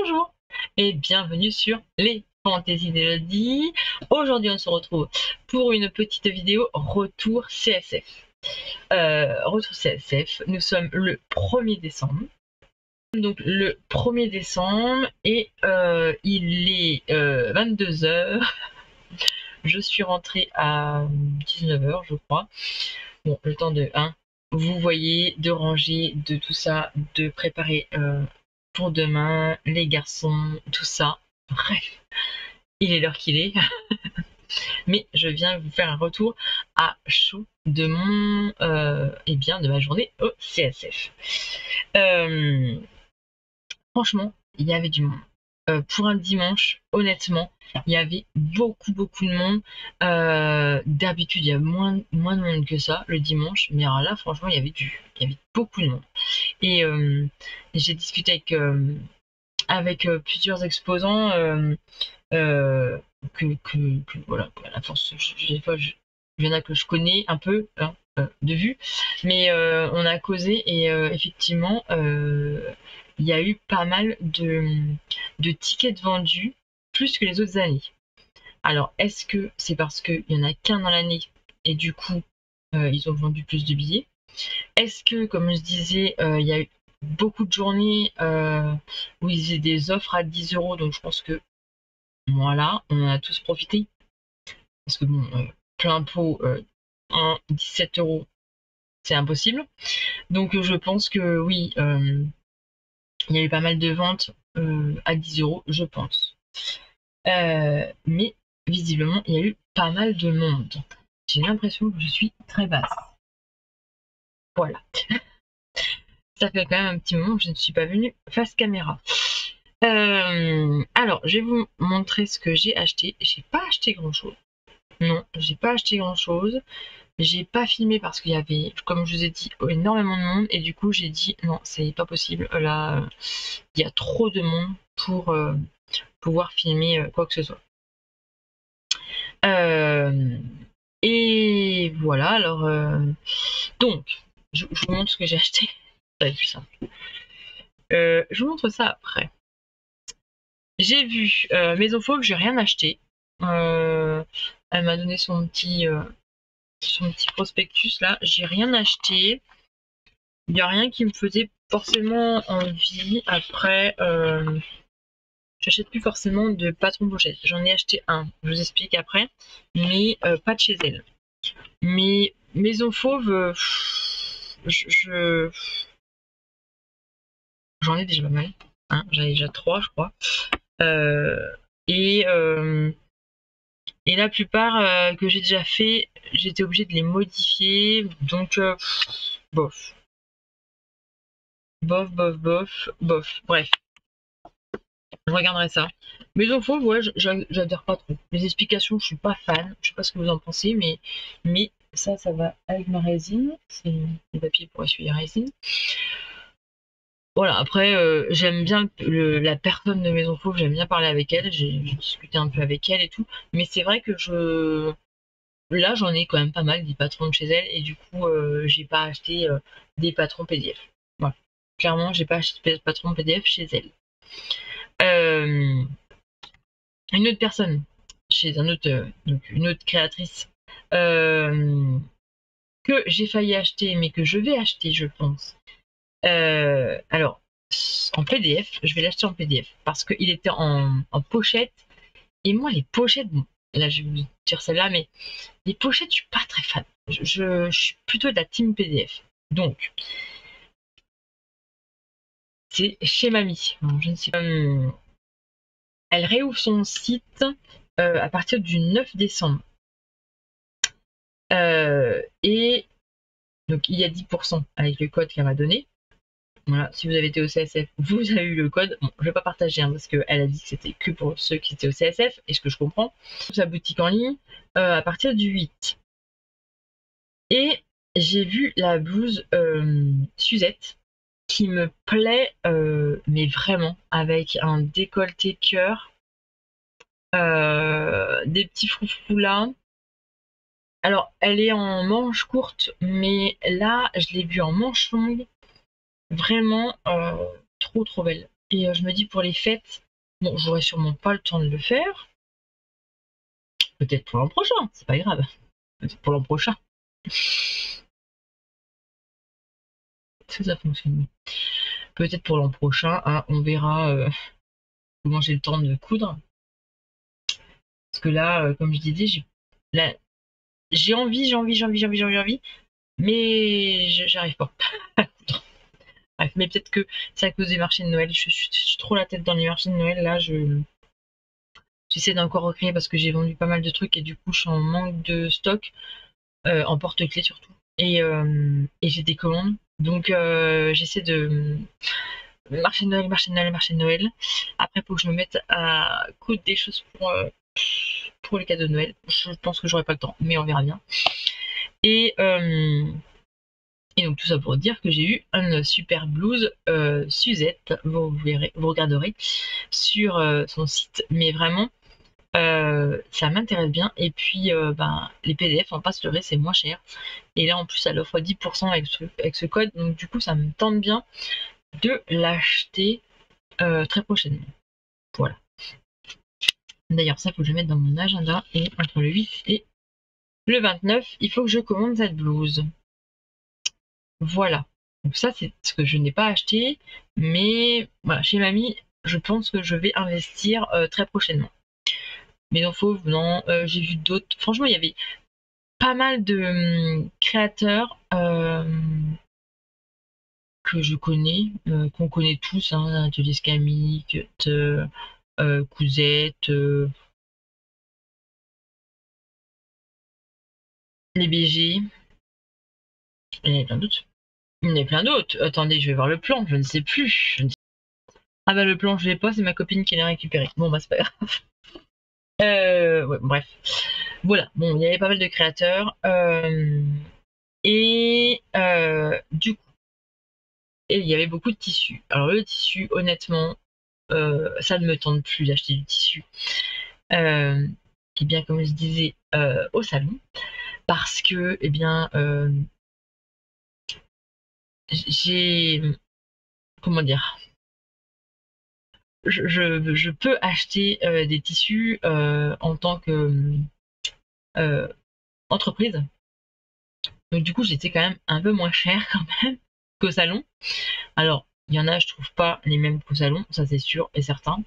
Bonjour et bienvenue sur les Fantaisies d'Elodie. Aujourd'hui on se retrouve pour une petite vidéo retour CSF. Retour CSF, nous sommes le 1er décembre. Donc le 1er décembre et il est 22 h. Je suis rentrée à 19 h je crois. Bon, le temps de vous voyez, de ranger, de tout ça, de préparer pour demain, les garçons, tout ça. Bref, il est l'heure qu'il est. Mais je viens vous faire un retour à chaud de mon de ma journée au CSF. Franchement, il y avait du monde. Pour un dimanche, honnêtement, il y avait beaucoup de monde. D'habitude, il y a moins de monde que ça le dimanche, mais alors là, franchement, il y avait beaucoup de monde. Et j'ai discuté avec plusieurs exposants voilà, à la force, il y en a que je connais un peu de vue, mais on a causé et effectivement il y a eu pas mal de tickets vendus, plus que les autres années. Alors est-ce que c'est parce qu'il y en a qu'un dans l'année et du coup ils ont vendu plus de billets? Est-ce que, comme je disais, il y a eu beaucoup de journées où ils faisaient des offres à 10 €, donc je pense que voilà, on en a tous profité. Parce que bon, plein pot, 17 €, c'est impossible. Donc je pense que oui, il y a eu pas mal de ventes à 10 €, je pense. Mais visiblement, il y a eu pas mal de monde. J'ai l'impression que je suis très basse. Voilà. Ça fait quand même un petit moment que je ne suis pas venue face caméra. Alors, je vais vous montrer ce que j'ai acheté. J'ai pas acheté grand chose. Non, j'ai pas acheté grand chose. J'ai pas filmé parce qu'il y avait, comme je vous ai dit, énormément de monde. Et du coup, j'ai dit non, c'est pas possible. Là, il y a trop de monde pour pouvoir filmer quoi que ce soit. Et voilà, alors donc, je vous montre ce que j'ai acheté. Ça va être plus simple. Je vous montre ça après. J'ai vu Maison Fauve, j'ai rien acheté. Elle m'a donné son petit prospectus là, j'ai rien acheté. Il n'y a rien qui me faisait forcément envie. Après, j'achète plus forcément de patron pochette. J'en ai acheté un, je vous explique après, mais pas de chez elle. Mais Maison Fauve, j'en ai déjà pas mal. J'en ai déjà 3, je crois. Et la plupart que j'ai déjà fait, j'étais obligée de les modifier. Donc, bof. Bof. Bref, je regarderai ça. Maison Fauve, ouais, j'adore pas trop. Les explications, je suis pas fan. Je sais pas ce que vous en pensez, mais ça va avec ma résine. C'est des papiers pour essuyer la résine. Voilà, après, j'aime bien la personne de Maison Fauve, j'aime bien parler avec elle, j'ai discuté un peu avec elle et tout, mais c'est vrai que là, j'en ai quand même pas mal des patrons de chez elle, et du coup, j'ai pas acheté des patrons PDF. Voilà. Clairement, j'ai pas acheté de patrons PDF chez elle. Une autre personne, chez un autre, donc une autre créatrice, que j'ai failli acheter, mais que je vais acheter, je pense. Alors, en PDF, je vais l'acheter en PDF parce qu'il était en pochette. Et moi, les pochettes, bon, là je vais vous dire celle-là, mais les pochettes, je suis pas très fan. Je suis plutôt de la team PDF. Donc, c'est chez Mamie. Bon, je ne sais pas. Elle réouvre son site à partir du 9 décembre. Et donc, il y a 10% avec le code qu'elle m'a donné. Voilà, si vous avez été au CSF, vous avez eu le code. Bon, je vais pas partager parce qu'elle a dit que c'était que pour ceux qui étaient au CSF, et ce que je comprends. Sa boutique en ligne à partir du 8. Et j'ai vu la blouse Suzette qui me plaît, mais vraiment, avec un décolleté cœur, des petits froufrous là. Alors, elle est en manche courte, mais là, je l'ai vue en manche longue. Vraiment trop belle. Et je me dis pour les fêtes, bon, j'aurais sûrement pas le temps de le faire. Peut-être pour l'an prochain, c'est pas grave. Peut-être pour l'an prochain. Est-ce que ça fonctionne? Peut-être pour l'an prochain, hein, on verra comment j'ai le temps de coudre. Parce que là, comme je disais, j'ai envie, mais j'arrive pas. Bref, mais peut-être que c'est à cause des marchés de Noël. Je suis trop la tête dans les marchés de Noël. Là, j'essaie d'encore recréer parce que j'ai vendu pas mal de trucs et du coup, je suis en manque de stock, en porte-clés surtout. Et j'ai des commandes. Donc, j'essaie de marché de Noël, marché de Noël, marché de Noël. Après, faut que je me mette à coudre des choses pour les cadeaux de Noël. Je pense que j'aurai pas le temps, mais on verra bien. Et donc tout ça pour dire que j'ai eu une super blouse Suzette, vous verrez, vous regarderez sur son site, mais vraiment ça m'intéresse bien. Et puis les PDF en passe le c'est moins cher. Et là en plus elle offre 10% avec ce code, donc du coup ça me tente bien de l'acheter très prochainement. Voilà. D'ailleurs ça faut que je mette dans mon agenda et entre le 8 et le 29 il faut que je commande cette blouse. Voilà. Donc ça, c'est ce que je n'ai pas acheté. Mais voilà, chez Mamie, je pense que je vais investir très prochainement. Mais non, fauve, non. J'ai vu d'autres. Franchement, il y avait pas mal de créateurs que je connais, qu'on connaît tous, hein, Atelier Scami, Cousette, les BG. Il y en avait plein d'autres. Il y en avait plein d'autres. Attendez, je vais voir le plan. Je ne sais plus. Ah bah le plan, je l'ai pas. C'est ma copine qui l'a récupéré. Bon bah c'est pas grave. Ouais, bref. Voilà, bon, il y avait pas mal de créateurs. Et du coup, il y avait beaucoup de tissus. Alors le tissu, honnêtement, ça ne me tente plus d'acheter du tissu. Et bien, comme je disais, au salon. Parce que, eh bien, j'ai... Comment dire? Je peux acheter des tissus en tant que entreprise. Donc du coup, j'étais quand même un peu moins cher quand même qu'au salon. Alors, il y en a, je trouve pas les mêmes qu'au salon, ça c'est sûr et certain.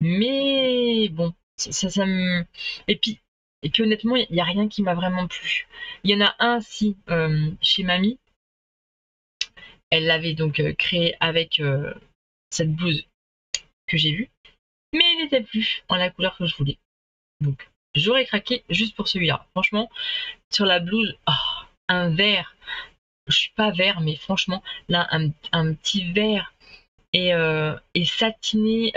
Mais bon, ça me... Et puis honnêtement, il n'y a rien qui m'a vraiment plu. Il y en a un, si, chez Mamie, elle l'avait donc créé avec cette blouse que j'ai vue, mais elle n'était plus en la couleur que je voulais. Donc, j'aurais craqué juste pour celui-là. Franchement, sur la blouse, oh, un vert. Je suis pas vert, mais franchement, là, un petit vert et satiné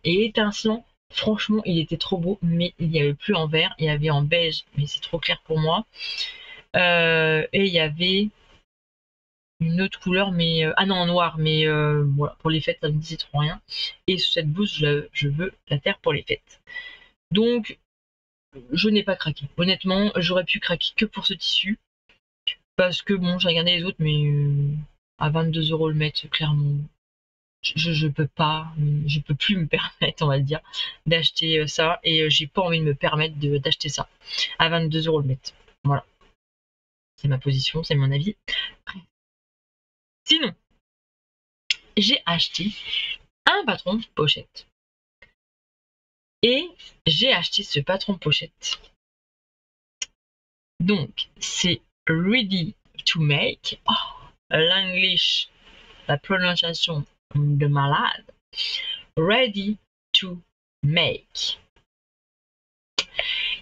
et étincelant. Franchement, il était trop beau, mais il n'y avait plus en vert, il y avait en beige, mais c'est trop clair pour moi. Et il y avait une autre couleur, mais ah non, en noir, mais voilà, pour les fêtes, ça me disait trop rien. Et cette blouse, je veux la faire pour les fêtes. Donc, je n'ai pas craqué. Honnêtement, j'aurais pu craquer que pour ce tissu. Parce que bon, j'ai regardé les autres, mais à 22 € le mètre, clairement, je peux pas, je peux plus me permettre, on va dire, d'acheter ça. Et j'ai pas envie de me permettre d'acheter ça à 22 € le mètre. Voilà. C'est ma position, c'est mon avis. Sinon, j'ai acheté un patron de pochette. Et j'ai acheté ce patron de pochette. Donc, c'est Ready to Make. Oh, l'English, la prononciation de malade. Ready to Make.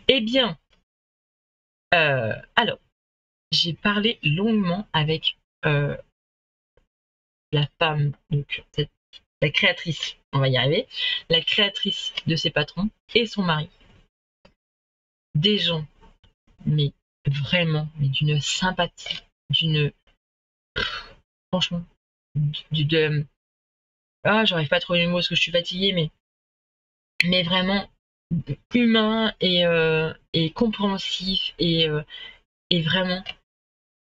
Eh bien, alors, j'ai parlé longuement avec la femme, donc la créatrice, on va y arriver, la créatrice de ces patrons et son mari. Des gens, mais vraiment, mais d'une sympathie, d'une... Franchement, ah, j'arrive pas à trouver les mots parce que je suis fatiguée, mais vraiment humain et compréhensif et vraiment,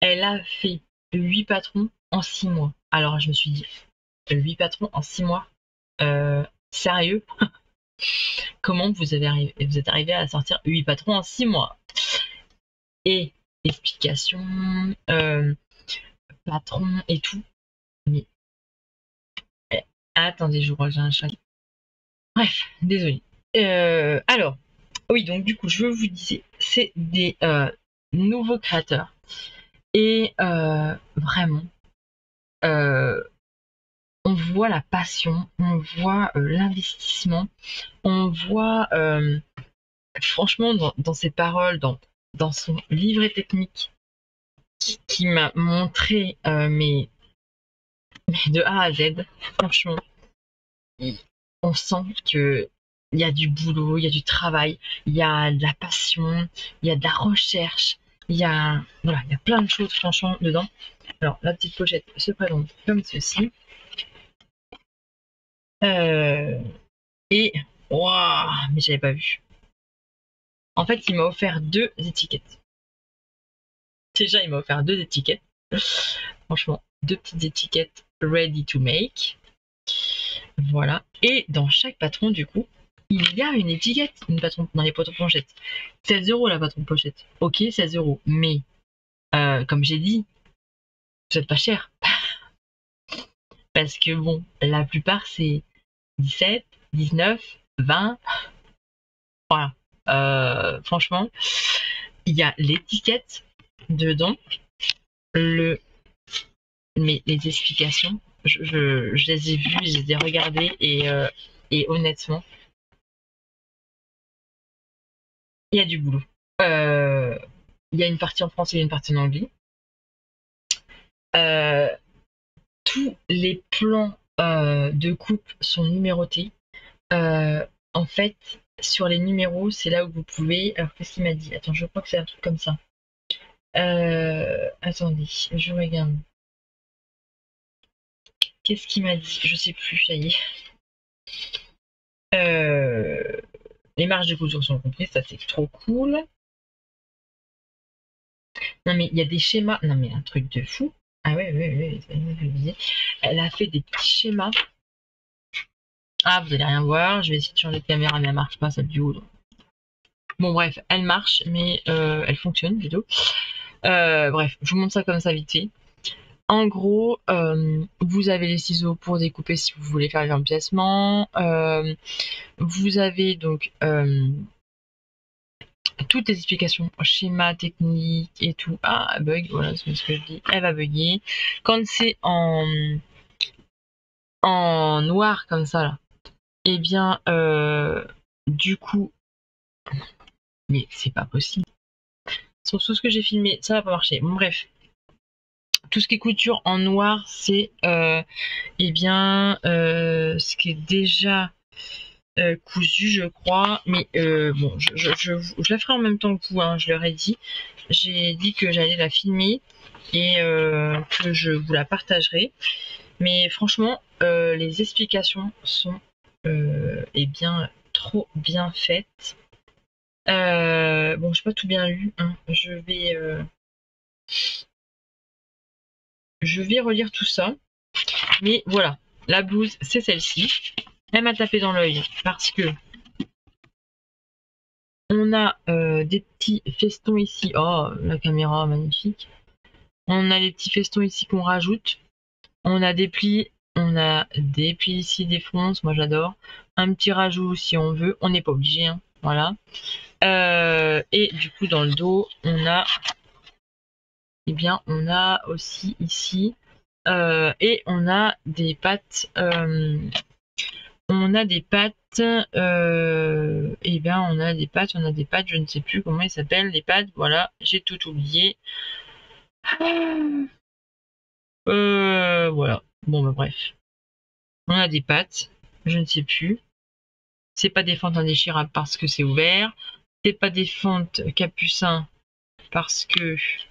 elle a fait 8 patrons en 6 mois. Alors je me suis dit, 8 patrons en 6 mois, sérieux? Comment vous êtes arrivé à sortir 8 patrons en 6 mois? Et explication, patron et tout. Mais attendez, je crois que j'ai un chat. Bref, désolé. Alors, oui, donc du coup, je vous disais, c'est des nouveaux créateurs. Et vraiment, on voit la passion, on voit l'investissement, on voit franchement dans ses paroles, dans son livret technique qui m'a montré mais de A à Z, franchement, on sent que il y a du boulot, il y a du travail, il y a de la passion, il y a de la recherche, il y a voilà, il y a plein de choses franchement dedans. Alors la petite pochette se présente comme ceci. Et waouh, mais j'avais pas vu. En fait, il m'a offert 2 étiquettes. Déjà, il m'a offert 2 étiquettes. Franchement, 2 petites étiquettes ready to make. Voilà. Et dans chaque patron, du coup, il y a une étiquette, une patron dans les patrons pochettes. 16 € la patron pochette. Ok, 16 €. Mais, comme j'ai dit, vous êtes pas cher. Parce que bon, la plupart c'est 17, 19, 20. Voilà. Franchement, il y a l'étiquette dedans, mais les explications, je les ai vues, je les ai regardées et honnêtement, il y a du boulot. Il y a une partie en français et une partie en anglais. Tous les plans de coupe sont numérotés. En fait, sur les numéros, c'est là où vous pouvez. Alors, qu'est-ce qu'il m'a dit? Attends, je crois que c'est un truc comme ça. Attendez, je regarde. Qu'est-ce qu'il m'a dit? Je sais plus, ça y est. Les marges de couture sont comprises, ça c'est trop cool. Non mais il y a des schémas. Non mais un truc de fou. Ah ouais, elle a fait des petits schémas. Ah, vous allez rien voir. Je vais essayer de changer de caméra, mais elle marche pas, celle du haut. Donc. Bon bref, elle marche, mais elle fonctionne plutôt. Bref, je vous montre ça comme ça vite fait. En gros, vous avez les ciseaux pour découper si vous voulez faire l'empiècement. Vous avez donc toutes les explications, schéma technique et tout. Ah, elle bug, voilà, c'est ce que je dis. Elle va bugger. Quand c'est en noir comme ça, là, eh bien, du coup, mais c'est pas possible. Sur tout ce que j'ai filmé, ça va pas marcher. Bon, bref. Tout ce qui est couture en noir, c'est eh bien ce qui est déjà cousu, je crois. Mais bon, je la ferai en même temps que vous, hein, je leur ai dit. J'ai dit que j'allais la filmer et que je vous la partagerai. Mais franchement, les explications sont eh bien trop bien faites. Bon, j'ai pas tout bien lu, hein. Je vais relire tout ça. Mais voilà, la blouse, c'est celle-ci. Elle m'a tapé dans l'œil parce que on a des petits festons ici. Oh, la caméra, magnifique. On a les petits festons ici qu'on rajoute. On a des plis. On a des plis ici, des fronces. Moi, j'adore. Un petit rajout si on veut. On n'est pas obligé. Hein. Voilà. Et du coup, dans le dos, on a... Eh bien, on a aussi ici... et on a des pattes... on a des pattes, et bien on a des pattes, je ne sais plus comment ils s'appellent, les pattes, voilà, j'ai tout oublié. Voilà, bon bah bref. On a des pattes, je ne sais plus. C'est pas des fentes indéchirables parce que c'est ouvert. C'est pas des fentes capucins parce que je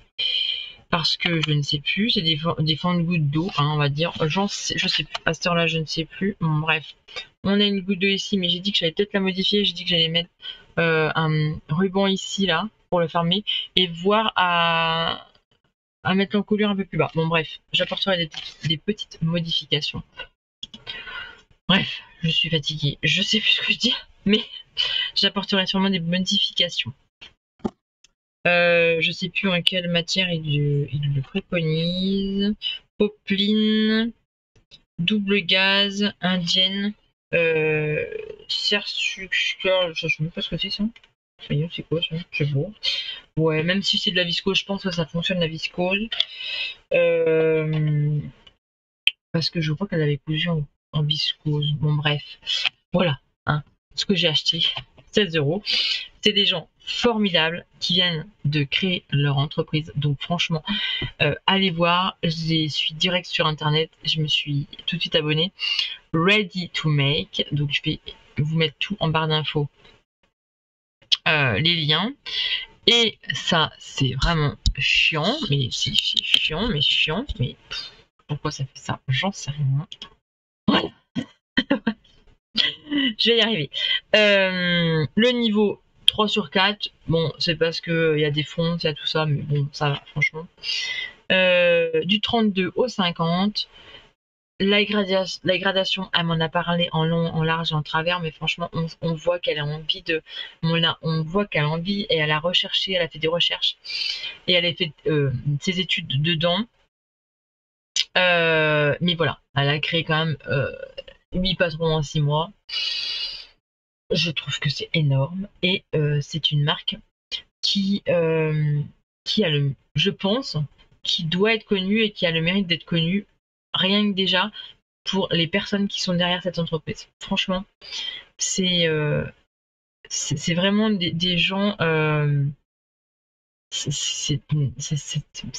ne sais plus. C'est des fentes gouttes d'eau, hein, on va dire. Je sais plus. À cette heure-là, je ne sais plus. Bon, bref. On a une goutte d'eau ici, mais j'ai dit que j'allais peut-être la modifier. J'ai dit que j'allais mettre un ruban ici, là, pour le fermer, et voir à mettre l'encolure un peu plus bas. Bon, bref, j'apporterai des petites modifications. Bref, je suis fatiguée. Je sais plus ce que je dis, mais j'apporterai sûrement des modifications. Je sais plus en quelle matière il le préconise. Popeline, double gaz, indienne, serre-sucre, je sais même pas ce que c'est ça. C'est quoi ça? Je sais pas. Ouais, même si c'est de la viscose, je pense que ça fonctionne la viscose. Parce que je crois qu'elle avait cousu en viscose. Bon bref, voilà, hein, ce que j'ai acheté, 16 €. C'est des gens formidables qui viennent de créer leur entreprise. Donc franchement, allez voir. Je suis direct sur internet. Je me suis tout de suite abonnée. Ready to make. Donc je vais vous mettre tout en barre d'infos. Les liens. Et ça, c'est vraiment chiant. Mais c'est chiant, mais chiant. Mais pourquoi ça fait ça? J'en sais rien. Voilà. Je vais y arriver. Le niveau 3 sur 4, bon, c'est parce qu'il y a des fonds, il y a tout ça, mais bon, ça va, franchement. Du 32 au 50, la gradation, elle m'en a parlé en long, en large et en travers, mais franchement, on voit qu'elle a envie de. On voit qu'elle a envie et elle a recherché, elle a fait des recherches et elle a fait ses études dedans. Mais voilà, elle a créé quand même 8 patrons en 6 mois. Je trouve que c'est énorme et c'est une marque qui a je pense, qui doit être connue et qui a le mérite d'être connue, rien que déjà pour les personnes qui sont derrière cette entreprise. Franchement, c'est vraiment des gens.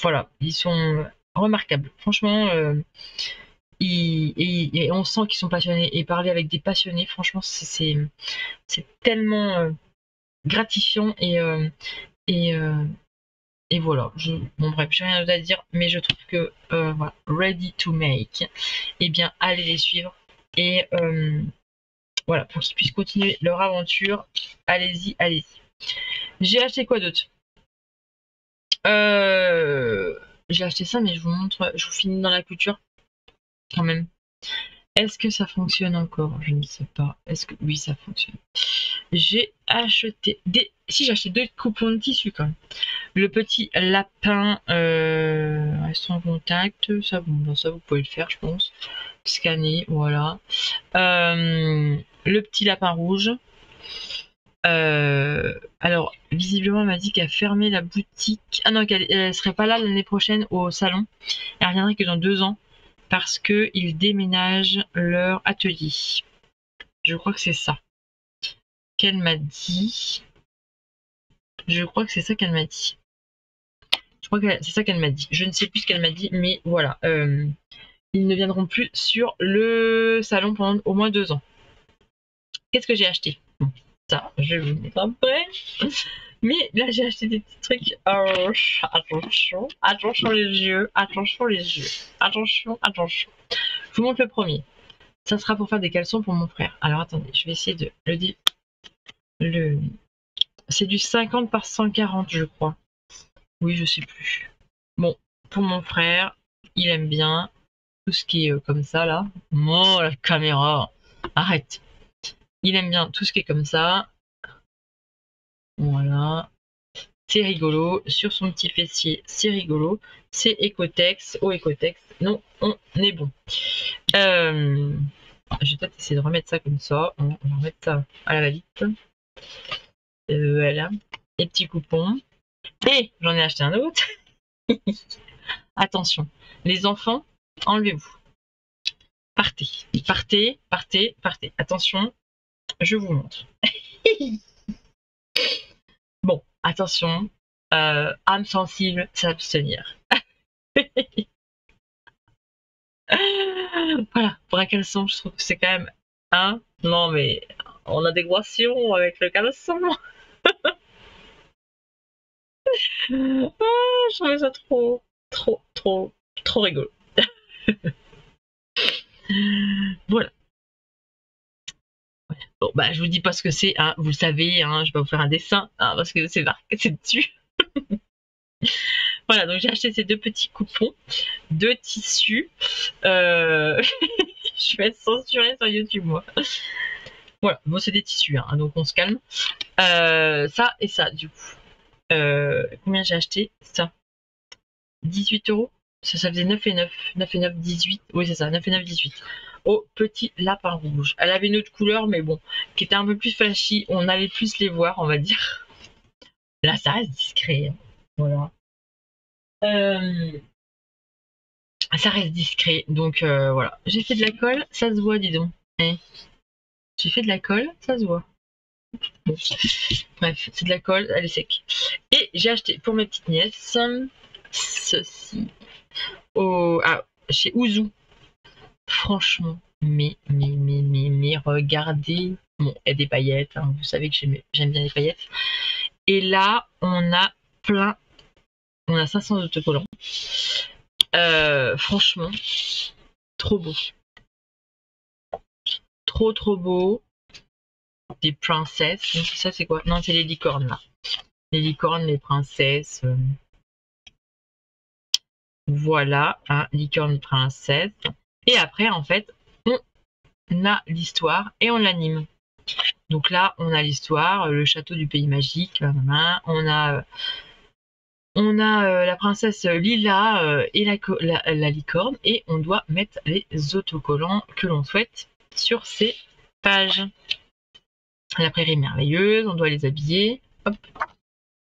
Voilà, ils sont remarquables. Franchement, et on sent qu'ils sont passionnés. Et parler avec des passionnés, franchement, c'est tellement gratifiant et voilà. Bon bref, j'ai rien d'autre à dire, mais je trouve que voilà, Ready to Make, eh bien allez les suivre et voilà, pour qu'ils puissent continuer leur aventure, allez-y, allez-y. J'ai acheté quoi d'autre? J'ai acheté ça, mais je vous montre, je vous finis dans la couture quand même. Est-ce que ça fonctionne encore? Je ne sais pas. Est-ce que oui, ça fonctionne? J'ai acheté des. Si, j'ai acheté 2 coupons de tissu quand même. Le petit lapin reste en contact. Ça, bon, ça, vous pouvez le faire, je pense. Scanner, voilà. Le petit lapin rouge. Alors, visiblement, elle m'a dit qu'elle fermait la boutique. Ah non, qu'elle serait pas là l'année prochaine au salon. Elle reviendrait que dans 2 ans parce qu'ils déménagent leur atelier. Je crois que c'est ça qu'elle m'a dit. Je crois que c'est ça qu'elle m'a dit. Je crois que c'est ça qu'elle m'a dit. Je ne sais plus ce qu'elle m'a dit, mais voilà. Ils ne viendront plus sur le salon pendant au moins 2 ans. Qu'est-ce que j'ai acheté? Ça, je vais vous montrer après. Mais là, j'ai acheté des petits trucs. Attention, attention les yeux, attention les yeux, attention, attention. Je vous montre le premier. Ça sera pour faire des caleçons pour mon frère. Alors attendez, je vais essayer de le dire. C'est du 50 par 140, je crois. Oui, je sais plus. Bon, pour mon frère, il aime bien tout ce qui est comme ça là. Oh, la caméra, arrête. Il aime bien tout ce qui est comme ça. Voilà. C'est rigolo. Sur son petit fessier, c'est rigolo. C'est Ecotex. Au Ecotex, non, on est bon. Je vais peut-être essayer de remettre ça comme ça. On va remettre ça à la va-vite. Voilà. Les petits coupons. Et j'en ai acheté un autre. Attention, les enfants, enlevez-vous. Partez, partez, partez, partez. Attention, je vous montre. Bon, attention, âme sensible, s'abstenir. Voilà, pour un caleçon, je trouve que c'est quand même un. Non, mais en adéquation avec le caleçon. Je trouve ça trop rigolo. Voilà. Bon, bah, je vous dis pas ce que c'est, hein, vous le savez, hein, je vais pas vous faire un dessin, hein, parce que c'est marqué, c'est dessus. Voilà, donc j'ai acheté ces 2 petits coupons de tissu. Je vais être censurée sur YouTube, moi. Voilà, bon, c'est des tissus, hein, donc on se calme. Ça et ça, du coup. Combien j'ai acheté? Ça. 18 €. Ça faisait 9 et 9. 9 et 9, 18. Oui, c'est ça, 9 et 9, 18. Au petit lapin rouge. Elle avait une autre couleur, mais bon, qui était un peu plus flashy. On allait plus les voir, on va dire. Là, ça reste discret. Hein. Voilà. Ça reste discret, donc voilà. J'ai fait de la colle, ça se voit, dis donc. Eh. J'ai fait de la colle, ça se voit. Bon. Bref, c'est de la colle, elle est sec. Et j'ai acheté pour mes petites nièces ceci chez Ouzou. Franchement, mais regardez. Bon, il y a des paillettes, hein, vous savez que j'aime bien les paillettes. Et là, on a 500 autocollants. Franchement, trop beau. Trop beau. Des princesses. Donc, ça, c'est quoi? Non, c'est les licornes, là. Les licornes, les princesses. Voilà, hein, licorne princesse. Et après, en fait, on a l'histoire et on l'anime. Donc là, on a l'histoire, le château du pays magique. On a la princesse Lila et la licorne. Et on doit mettre les autocollants que l'on souhaite sur ces pages. La prairie merveilleuse, on doit les habiller. Hop.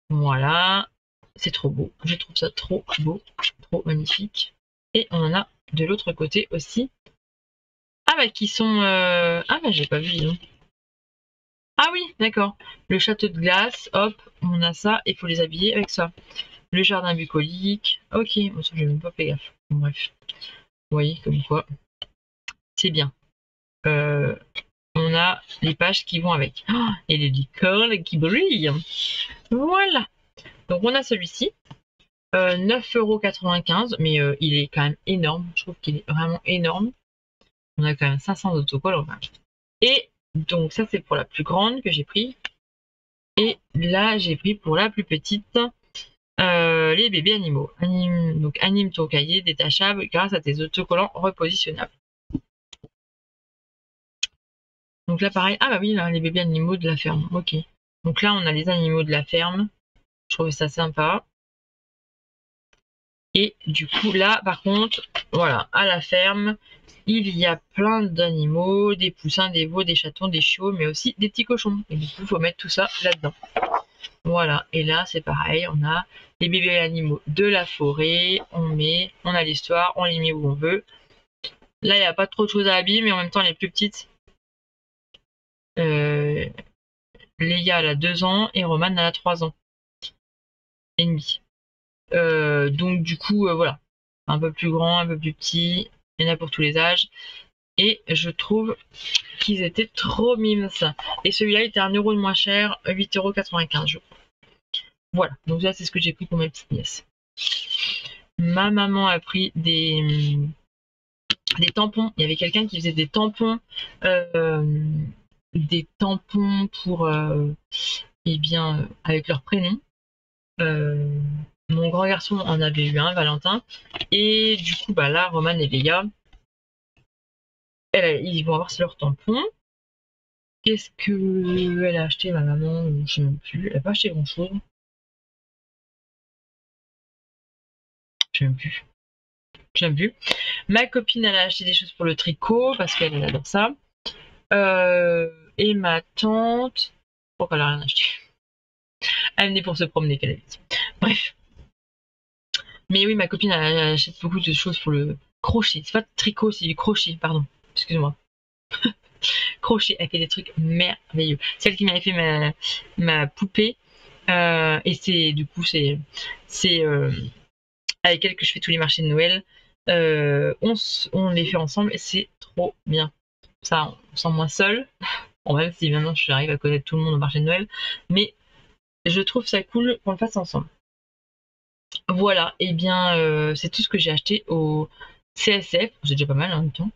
Voilà. C'est trop beau. Je trouve ça trop beau. Trop magnifique. Et on en a de l'autre côté aussi. Ah bah qui sont... Ah bah j'ai pas vu, dis donc. Ah oui, d'accord. Le château de glace, hop, on a ça. Il faut les habiller avec ça. Le jardin bucolique. Ok, bon, ça j'ai même pas fait gaffe. Bon, bref. Vous voyez, comme quoi. C'est bien. On a les pages qui vont avec. Oh, et les licornes qui brillent. Voilà. Donc on a celui-ci. 9,95 €, mais il est quand même énorme. Je trouve qu'il est vraiment énorme. On a quand même 500 autocollants. Enfin. Et donc ça c'est pour la plus grande que j'ai pris. Et là j'ai pris pour la plus petite les bébés animaux. Donc anime ton cahier détachable grâce à tes autocollants repositionnables. Donc là pareil, ah bah oui là les bébés animaux de la ferme, ok. Donc là on a les animaux de la ferme, je trouvais ça sympa. Et du coup là par contre, voilà, à la ferme, il y a plein d'animaux, des poussins, des veaux, des chatons, des chiots, mais aussi des petits cochons. Et du coup il faut mettre tout ça là-dedans. Voilà, et là c'est pareil, on a les bébés animaux de la forêt, on a l'histoire, on les met où on veut. Là il n'y a pas trop de choses à habiller, mais en même temps les plus petites. Léa elle a 2 ans et Roman elle a 3 ans et demi. Donc du coup voilà, un peu plus grand, un peu plus petit, il y en a pour tous les âges. Et je trouve qu'ils étaient trop mimes ça. Et celui-là était 1 € de moins cher, 8,95 €, je crois. Voilà, donc ça c'est ce que j'ai pris pour mes petites nièces. Ma maman a pris des tampons. Il y avait quelqu'un qui faisait des tampons pour eh bien avec leur prénom. Mon grand garçon en avait eu un, Valentin, et du coup bah là Roman et Léa ils vont avoir leur tampon. Qu'est-ce que elle a acheté ma maman? Je sais même plus, elle a pas acheté grand chose. Je sais même plus. Je sais même plus. Ma copine elle a acheté des choses pour le tricot parce qu'elle adore ça. Et ma tante, pourquoi elle a rien acheté? Elle venait pour se promener, qu'elle avait dit. Bref. Mais oui, ma copine elle achète beaucoup de choses pour le crochet. C'est pas tricot, c'est du crochet, pardon. Excuse-moi. Crochet, elle fait des trucs merveilleux. Celle qui m'avait fait ma poupée. Et c'est du coup c'est avec elle que je fais tous les marchés de Noël. On les fait ensemble et c'est trop bien. Ça, on se sent moins seul. Bon, même si maintenant j'arrive à connaître tout le monde au marché de Noël, mais je trouve ça cool qu'on le fasse ensemble. Voilà, et bien c'est tout ce que j'ai acheté au CSF. C'est déjà pas mal en même temps.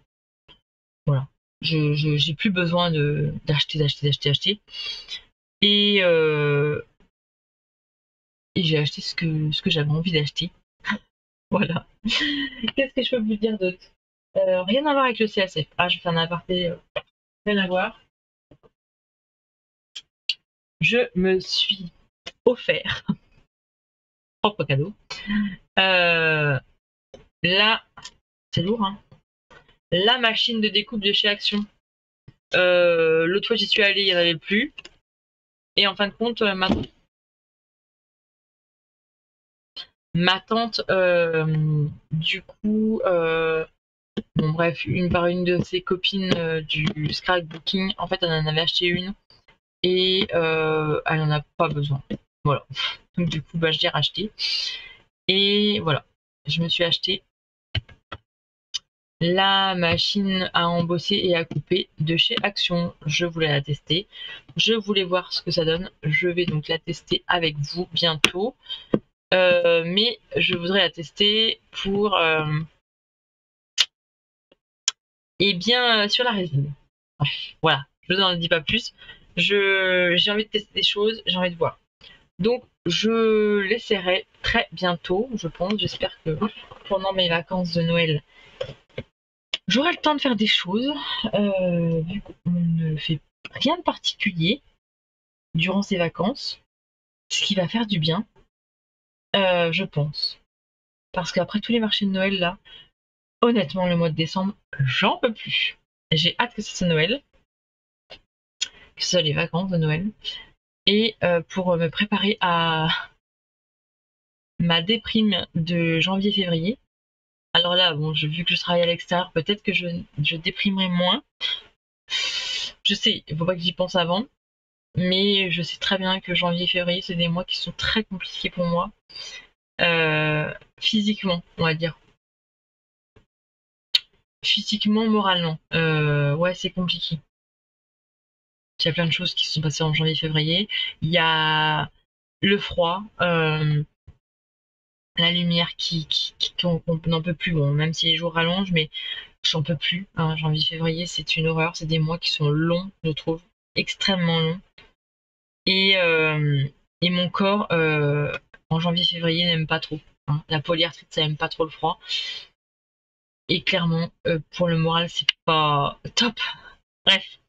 Voilà. J'ai plus besoin d'acheter. Et j'ai acheté ce que j'avais envie d'acheter. Voilà. Qu'est-ce que je peux vous dire d'autre? Rien à voir avec le CSF. Ah, je fais un aparté, rien à voir. Je me suis offert, propre cadeau, là, c'est lourd, hein, la machine de découpe de chez Action. L'autre fois j'y suis allée, il n'y en avait plus. Et en fin de compte, ma tante, du coup, bon bref, une de ses copines du scrapbooking, en fait elle en avait acheté une et elle en a pas besoin. Voilà. Donc du coup, bah, je l'ai racheté. Et voilà, je me suis acheté la machine à embosser et à couper de chez Action. Je voulais la tester. Je voulais voir ce que ça donne. Je vais donc la tester avec vous bientôt. Mais je voudrais la tester pour et bien sur la résine. Bref, voilà, je vous en dis pas plus. J'ai envie de tester des choses, j'ai envie de voir. Donc je l'essaierai très bientôt, je pense. J'espère que pendant mes vacances de Noël, j'aurai le temps de faire des choses, vu qu'on ne fait rien de particulier durant ces vacances, ce qui va faire du bien, je pense. Parce qu'après tous les marchés de Noël là, honnêtement, le mois de décembre, j'en peux plus. J'ai hâte que ce soit Noël, que ce soit les vacances de Noël, et pour me préparer à ma déprime de janvier-février. Alors là, bon, vu que je travaille à l'extérieur, peut-être que je déprimerai moins. Je sais, il faut pas que j'y pense avant, mais je sais très bien que janvier-février, c'est des mois qui sont très compliqués pour moi, physiquement, on va dire. Physiquement, moralement. Ouais, c'est compliqué. Il y a plein de choses qui se sont passées en janvier-février. Il y a le froid, la lumière qu'on n'en peut plus. Bon, même si les jours rallongent, mais j'en peux plus. Hein, janvier-février, c'est une horreur. C'est des mois qui sont longs, je trouve, extrêmement longs. Et mon corps, en janvier-février, n'aime pas trop. Hein. La polyarthrite, ça aime pas trop le froid. Et clairement, pour le moral, c'est pas top. Bref.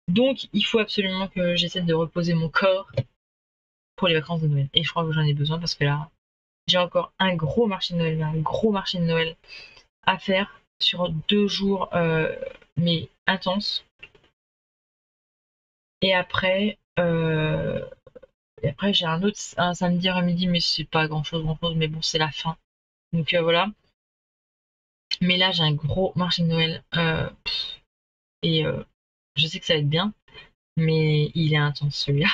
Donc, il faut absolument que j'essaie de reposer mon corps pour les vacances de Noël. Et je crois que j'en ai besoin parce que là, j'ai encore un gros marché de Noël, un gros marché de Noël à faire sur 2 jours, mais intenses. Et après, j'ai un samedi après-midi, mais c'est pas grand-chose, mais bon, c'est la fin. Donc voilà. Mais là, j'ai un gros marché de Noël et je sais que ça va être bien, mais il est intense celui-là.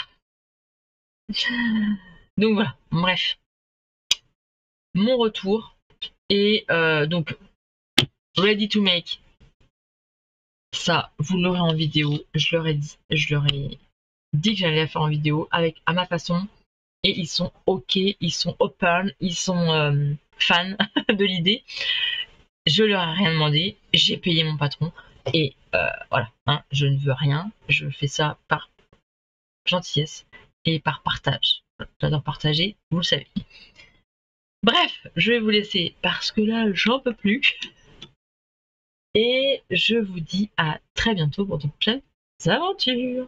Donc voilà, bref. Mon retour est donc ready to make. Ça, vous l'aurez en vidéo. Je leur ai dit que j'allais la faire en vidéo avec à ma façon. Et ils sont ok, ils sont open, ils sont fans de l'idée. Je leur ai rien demandé. J'ai payé mon patron. Et voilà, hein, je ne veux rien. Je fais ça par gentillesse et par partage. J'adore partager, vous le savez. Bref, je vais vous laisser parce que là, j'en peux plus. Et je vous dis à très bientôt pour de prochaines aventures.